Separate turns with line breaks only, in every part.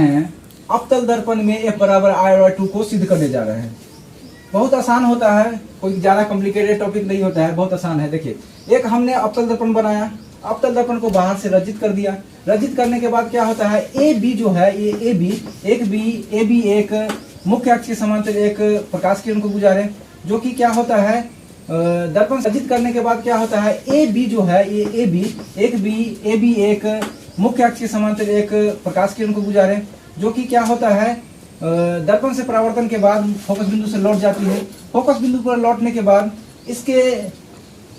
हैं अवतल दर्पण में F बराबर I/2 को सिद्ध करने जा रहे हैं। बहुत आसान होता है, कोई ज्यादा कॉम्प्लिकेटेड टॉपिक नहीं होता है, बहुत आसान है। देखिए, एक हमने अवतल दर्पण बनाया, अवतल दर्पण को बाहर से रजित कर दिया। रजित करने के बाद क्या होता है, ए बी जो है ये ए बी एक मुख्य अक्ष के समांतर एक प्रकाश किरण को गुजारे, जो कि क्या होता है दर्पण रजित करने के बाद क्या होता है, ए बी जो है ये ए बी एक मुख्य अक्ष के समांतर एक प्रकाश किरण को गुजारे, जो कि क्या होता है दर्पण से परावर्तन के बाद फोकस बिंदु से लौट जाती है। फोकस बिंदु पर लौटने के बाद इसके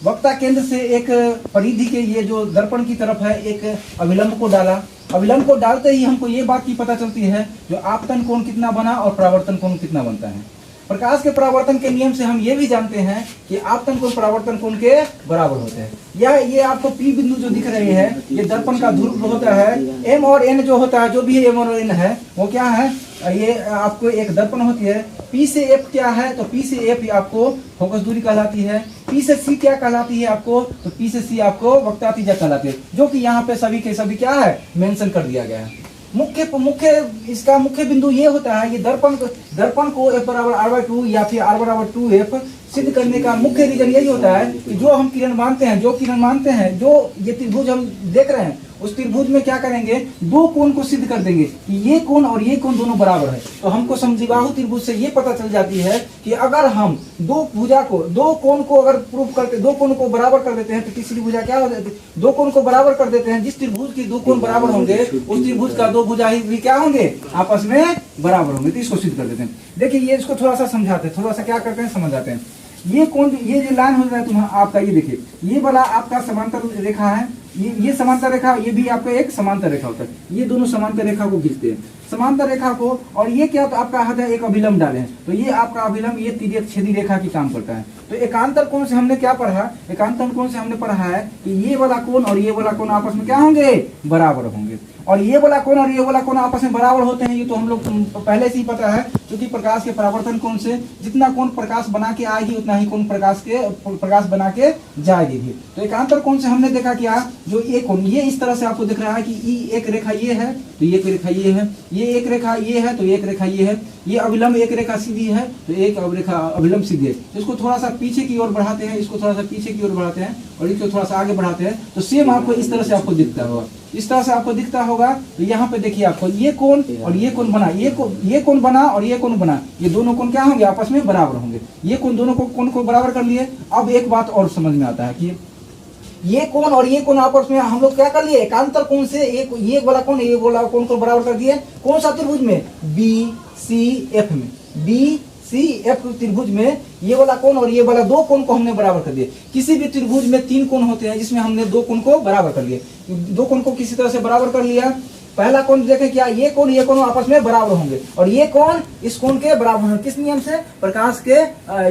वक्ता केंद्र से एक परिधि के ये जो दर्पण की तरफ है एक अभिलंब को डाला। अभिलंब को डालते ही हमको ये बात की पता चलती है जो आपतन कोण कितना बना और परावर्तन कोण कितना बनता है। प्रकाश के परावर्तन के नियम से हम ये भी जानते हैं कि आपतन कोण परावर्तन कोण के बराबर होते हैं। या ये आपको P बिंदु जो दिख रहे हैं ये दर्पण का ध्रुव होता है। M और N जो होता है, जो भी M और N है वो क्या है, ये आपको एक दर्पण होती है। P से F क्या है, तो P से F आपको फोकस दूरी कहलाती है। P से C क्या कहलाती है आपको, तो P से C आपको वक्ता त्रिज्या कहलाती है, जो कि यहाँ पे सभी के सभी क्या है मेंशन कर दिया गया है। इसका मुख्य बिंदु ये होता है, ये दर्पण को F बराबर R/2 या फिर R बराबर 2F सिद्ध करने का मुख्य रीजन यही होता है कि जो किरण मानते हैं, जो ये त्रिभुज हम देख रहे हैं, उस त्रिभुज में क्या करेंगे, दो कोण को सिद्ध कर देंगे कि ये कोण और ये कोण दोनों बराबर है। तो हमको समद्विबाहु त्रिभुज से ये पता चल जाती है कि अगर हम दो कोण को अगर प्रूफ करते, दो कोण को बराबर कर देते हैं तो तीसरी भुजा क्या हो जाती है, दो कोण को बराबर कर देते हैं। जिस त्रिभुज की दो कोण बराबर होंगे उस त्रिभुज का दो भुजा भी क्या होंगे, आपस में बराबर होंगे। तो इसको सिद्ध कर देते हैं। देखिए, ये इसको थोड़ा सा समझाते हैं, थोड़ा सा क्या करते हैं समझ आते हैं। ये कोण, ये जो लाइन हो रहा है तुम्हारा आपका, ये देखिए, ये वाला आपका समांतर रेखा है, ये समांतर रेखा, ये भी आपका एक समांतर रेखा होता है। ये दोनों समांतर रेखा को खींचते हैं, समांतर रेखा को, और ये क्या तो आपका हाथ है एक अभिलंब डाले हैं, तो ये आपका अभिलंब ये तिर्यक छेदी रेखा की काम करता है। तो एकांतर कोण से हमने क्या पढ़ा, एकांतर कोण से हमने पढ़ा है कि ये वाला कोण और ये वाला कोण आपस में क्या होंगे, बराबर होंगे। और ये वाला कोण और ये वाला कोण आपस में बराबर होते हैं, ये तो हम लोग पहले से ही पता है, क्योंकि प्रकाश के परावर्तन कोण से जितना कोण प्रकाश बना के आएगी उतना ही कोण प्रकाश बना के जाएगी भी। तो एकांतर कोण से हमने देखा क्या, जो ये कोण ये इस तरह से आपको दिख रहा है कि एक रेखा ये है तो एक रेखा ये है, ये एक रेखा ये है तो एक रेखा ये है, ये अभिलंब एक रेखा सीधी है तो एक रेखा अभिलंब सीधी है। तो इसको थोड़ा सा पीछे की ओर बढ़ाते हैं, इसको थोड़ा सा पीछे की ओर बढ़ाते हैं और इसको थोड़ा सा आगे बढ़ाते हैं, तो सेम आपको इस तरह से आपको दिखता होगा, इस तरह से आपको दिखता होगा। तो यहाँ पे देखिए आपको ये कोण और ये कोण बना, ये कोण बना और ये कोण बना, ये दोनों कोण क्या होंगे, आपस में बराबर होंगे। ये कोण दोनों कोण को बराबर कर लिए। अब एक बात और समझ में आता है कि ये कोण और ये कोण आपस में हम लोग क्या कर लिए, एकांतर कोण से ये वाला कोण ये वाला कोण को बराबर कर दिए। कौन सा त्रिभुज में, BCF में, BCF त्रिभुज में ये वाला कोण और ये वाला दो कोण को हमने बराबर कर दिए। किसी भी त्रिभुज में तीन कोण होते हैं, जिसमें हमने दो कोण को बराबर कर लिए। दो कोण को किसी तरह से बराबर कर लिया। पहला कोण देखें क्या, ये कोण आपस में बराबर होंगे और ये कोण इस कोण के बराबर होंगे। किस नियम से, प्रकाश के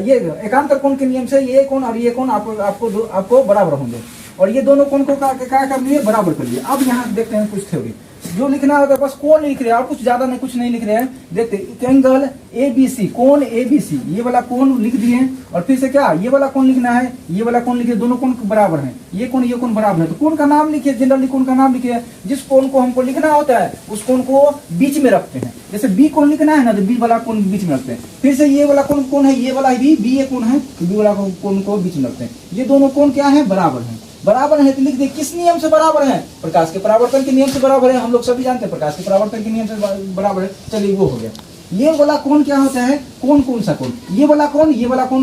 ये एकांतर कोण के नियम से ये कोण और ये कोण आपको बराबर होंगे। और ये दोनों कोण को क्या कर लिए, बराबर कर लिए। अब यहाँ देखते हैं कुछ थ्योरी जो लिखना होगा, बस कोण लिख रहे हैं और कुछ ज्यादा नहीं, कुछ नहीं लिख रहे हैं। देखते एंगल ABC, कोण ABC, ये वाला कोण लिख दिए और फिर से क्या, ये वाला कोण लिखना है, ये वाला कोण लिखिए, दोनों कोण बराबर हैं, ये कोण बराबर है। तो कोण का नाम लिखिए, जनरली कोण का नाम लिखिए। जिस कोण को हमको लिखना होता है उस कोण को बीच में रखते हैं। जैसे B कोण लिखना है ना, तो B वाला कोण बीच में रखते हैं। फिर से ये वाला कोण है, ये वाला भी B कोण है, B वाला कोण को बीच में रखते हैं। ये दोनों कोण क्या है, बराबर है। बराबर है तो लिख दे, किस नियम से बराबर है, प्रकाश के परावर्तन के नियम से बराबर है। हम लोग सभी जानते हैं प्रकाश के परावर्तन के नियम से बराबर है। चलिए वो हो गया। ये वाला कोण क्या होता है, कौन सा कोण, ये वाला कोण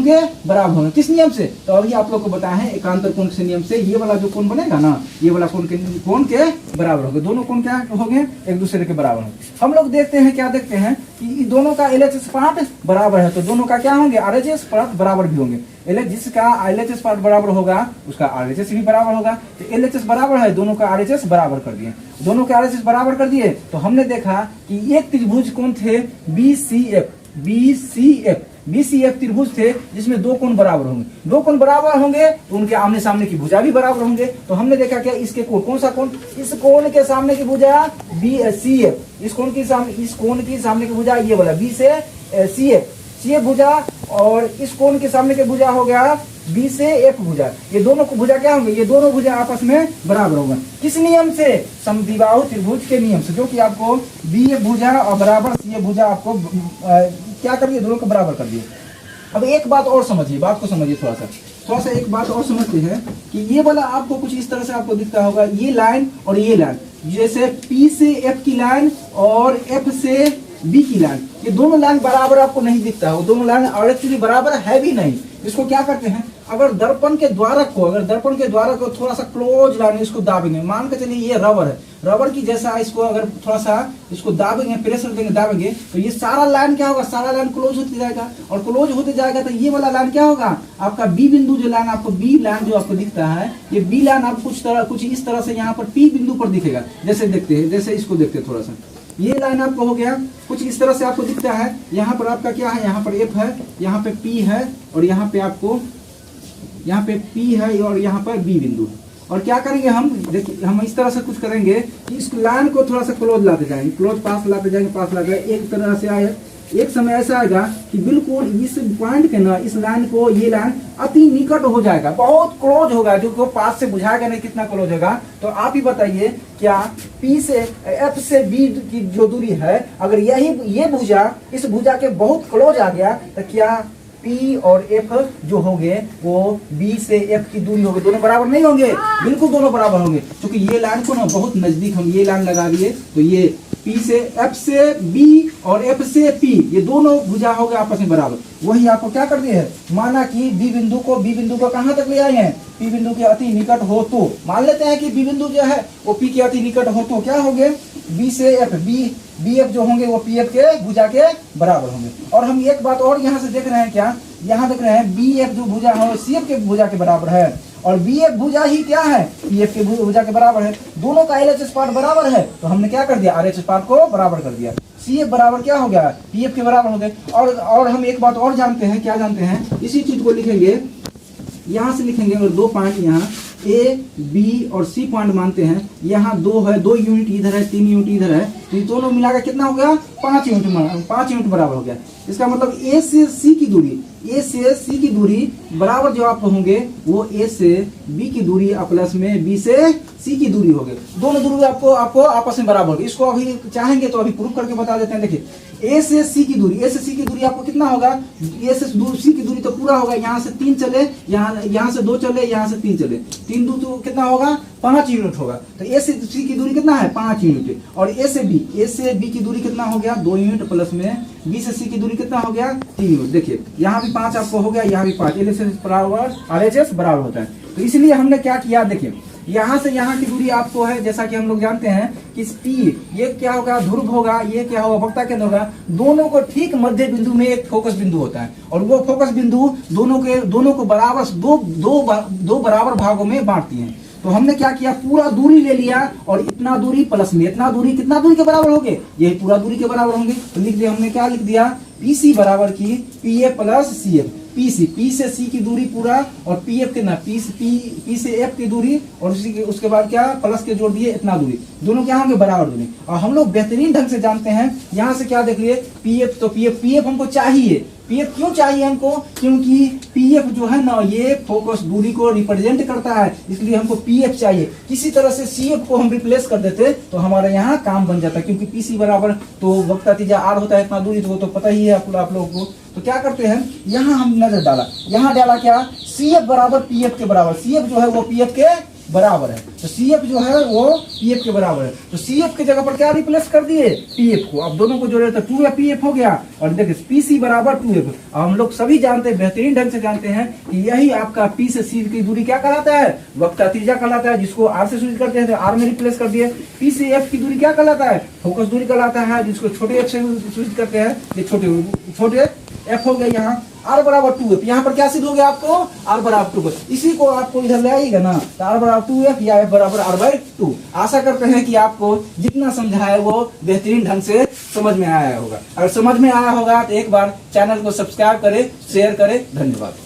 के बराबर होंगे। किस नियम से, तो अभी आप लोग को बताया है एकांतर कोण के नियम से। ये वाला जो कोण बनेगा ना, ये वाला कोण के बराबर होंगे। दोनों कोण क्या होंगे, एक दूसरे के बराबर होंगे। हम लोग देखते हैं, क्या देखते हैं कि दोनों का LHS पार्ट बराबर है, तो दोनों का क्या होंगे, RHS पार्ट बराबर भी होंगे। जिसका LHS पार्ट बराबर होगा उसका RHS भी बराबर होगा। तो LHS बराबर है, दोनों का RHS बराबर कर दिए। दोनों के RHS बराबर कर दिए तो हमने देखा कि एक त्रिभुज कौन थे, BCF त्रिभुज थे, जिसमें दो कोण बराबर होंगे। दो कोण बराबर होंगे तो उनके आमने सामने की भुजा भी बराबर होंगे। तो हमने देखा क्या, इसके कोण, कौन सा कोण, इस कोण के सामने की भुजा BCF, इस कोण की सामने की भुजा ये वाला B से CF भुजा, और इस कोण के सामने के भुजा हो गया बी से एफ भुजा, ये दोनों को भुजा क्या होंगे, ये दोनों भुजा आपस में बराबर होगा। किस नियम से, समद्विबाहु त्रिभुज के नियम से, जो कि आपको बी ए भुजा और बराबर सी ए भुजा आपको क्या कर दिए, दोनों को बराबर कर दिए। अब एक बात और समझिए, बात को समझिए थोड़ा सा एक बात और समझते हैं कि ये वाला आपको कुछ इस तरह से आपको दिखता होगा, ये लाइन और ये लाइन, जैसे P से F की लाइन और F से B की लाइन, ये दोनों लाइन बराबर आपको नहीं दिखता है, वो दोनों लाइन और एक्चुअली बराबर है भी नहीं। इसको क्या करते हैं, अगर दर्पण के द्वारक को थोड़ा सा क्लोज लाने, इसको दाबेंगे, मान के चलिए ये रबर है, रबर की जैसा इसको अगर थोड़ा सा इसको दाबेंगे, प्रेशर देंगे, दाबेंगे, तो ये सारा लाइन क्या होगा, सारा लाइन क्लोज होते जाएगा, और क्लोज होते जाएगा तो ये वाला लाइन क्या होगा, आपका बी बिंदु जो लाइन, आपको बी लाइन जो आपको दिखता है, ये बी लाइन आपको कुछ इस तरह से यहाँ पर पी बिंदु पर दिखेगा। जैसे देखते हैं, जैसे इसको देखते हैं थोड़ा सा, ये लाइन आपको हो गया कुछ इस तरह से आपको दिखता है। यहाँ पर आपका क्या है, यहाँ पर एफ है, यहाँ पे पी है, और यहाँ पे आपको यहाँ पे पी है और यहाँ पर बी बिंदु है। और क्या करेंगे हम, देखिए हम इस तरह से कुछ करेंगे कि इस लाइन को थोड़ा सा क्लोज लाते जाएंगे, क्लोज पास लाते जाएंगे, पास लाते जाएंगे, एक तरह से आए, एक समय ऐसा आएगा कि बिल्कुल इस पॉइंट के ना, इस लाइन को, ये लाइन अति निकट हो जाएगा, बहुत क्लोज होगा, जो को पास से बुझाएगा नहीं कितना क्लोज होगा। तो आप ही बताइए, क्या P से F से B की जो दूरी है, अगर ये भुजा इस भुजा के बहुत क्लोज आ गया, तो क्या P और F जो होंगे वो B से F की दूरी होगी, दोनों बराबर नहीं होंगे, बिल्कुल दोनों बराबर होंगे, क्योंकि ये लाइन को ना बहुत नजदीक हम ये लाइन लगा दिए, तो ये P से F से B और F से P, ये दोनों भुजा हो गए आपस में बराबर। वही आपको क्या कर दिया है, माना कि B बिंदु को कहां तक ले आए हैं, P बिंदु के अति निकट हो, तो मान लेते हैं कि B बिंदु जो है वो P के अति निकट हो, तो क्या होंगे, B से F, B F जो होंगे वो P F के भुजा के बराबर होंगे। और हम एक बात और यहाँ से देख रहे हैं, क्या यहाँ देख रहे हैं, B F जो भुजा है वो C F के भुजा के बराबर है, और बी एफ भुजा ही क्या है, पी एफ के भुजा के बराबर है, दोनों का एलएचएस पार्ट बराबर है, तो हमने क्या कर दिया, आरएचएस पार्ट को बराबर कर दिया, सी एफ बराबर क्या हो गया, पी एफ के बराबर हो गए। और हम एक बात और जानते हैं, क्या जानते हैं, इसी चीज को लिखेंगे, यहाँ से लिखेंगे, अगर दो पॉइंट यहाँ ए बी और सी पॉइंट मानते हैं, यहाँ दो है, 2 यूनिट इधर है, 3 यूनिट इधर है, तो ये दोनों मिलाकर कितना हो गया, 5 यूनिट बराबर हो गया। इसका मतलब ए से सी की दूरी बराबर जो आप होंगे वो ए से बी की दूरी प्लस में बी से सी की दूरी होगी, दोनों दूरी आपको आपस में बराबर होगी। इसको अभी चाहेंगे तो अभी प्रूफ करके बता देते हैं। देखिए ए से सी की दूरी आपको कितना होगा, ए से सी की दूरी तो पूरा होगा, यहाँ से 3 चले, यहाँ से 2 चले, यहाँ से 3 चले, 3 दूर तो कितना होगा, 5 यूनिट होगा, तो ए से सी की दूरी कितना है, 5 यूनिट। और ए से बी की दूरी कितना हो गया, 2 यूनिट, प्लस में बी से सी की दूरी कितना हो गया, 3 यूनिट। देखिए यहाँ भी 5 आपको हो गया, यहाँ भी 5, एलएचएस बराबर आरएचएस बराबर होता है। तो इसलिए हमने क्या किया, देखिए यहाँ से यहाँ की दूरी आपको है, जैसा कि हम लोग जानते हैं कि P ये क्या होगा, ध्रुव होगा, ये क्या होगा, वक्रता केंद्र होगा, दोनों को ठीक मध्य बिंदु में एक फोकस बिंदु होता है, और वो फोकस बिंदु दोनों को बराबर दो बराबर भागों में बांटती हैं। तो हमने क्या किया, पूरा दूरी ले लिया, और इतना दूरी प्लस में इतना दूरी, कितना दूरी के बराबर होंगे, यही पूरा दूरी के बराबर होंगे। तो लिख दिया हमने, क्या लिख दिया, PC बराबर की PA प्लस CF, P से C की दूरी पूरा, और PF के ना P से F की दूरी, और उसके बाद क्या प्लस के जोड़ दिए, इतना दूरी, दोनों क्या होंगे, बराबर दूरी। और हम लोग बेहतरीन ढंग से जानते हैं, यहाँ से क्या देख लिए, PF, तो PF हमको चाहिए, PF क्यों चाहिए हमको, क्योंकि PF जो है ना ये फोकस दूरी को रिप्रेजेंट करता है, इसलिए हमको PF चाहिए। किसी तरह से CF को हम रिप्लेस कर देते तो हमारा यहाँ काम बन जाता, क्योंकि PC बराबर तो वक्रता त्रिज्या R होता है, इतना दूरी तो पता ही है आप लोगों को। तो क्या करते हैं, यहाँ हम नजर डाला, यहाँ डाला क्या, CF बराबर PF के बराबर, CF जो है वो PF के बराबर है, तो CF जो है वो PF के बराबर है, तो CF के जगह पर क्या रिप्लेस कर दिए, PF को। अब दोनों को जोड़े तो 2PF हो गया, और देखिए PC बराबर 2F। हम लोग सभी जानते हैं, बेहतरीन ढंग से जानते हैं कि यही आपका P से C की दूरी क्या कहलाता है, वक्रता त्रिज्या कहलाता है, जिसको R से सूचित करते हैं, तो R में रिप्लेस कर दिए। P से F की दूरी क्या कहलाता है, फोकस दूरी कहलाता है, जिसको छोटे f से सूचित करते हैं, ये छोटे f हो गया। यहाँ R बराबर 2F, यहाँ पर क्या सिद्ध हो गया आपको, R बराबर 2F। इसी को आपको इधर ले आइएगा ना, तो R बराबर 2F या F बराबर R/2। आशा करते हैं कि आपको जितना समझाया वो बेहतरीन ढंग से समझ में आया होगा। अगर समझ में आया होगा तो एक बार चैनल को सब्सक्राइब करें, शेयर करें। धन्यवाद।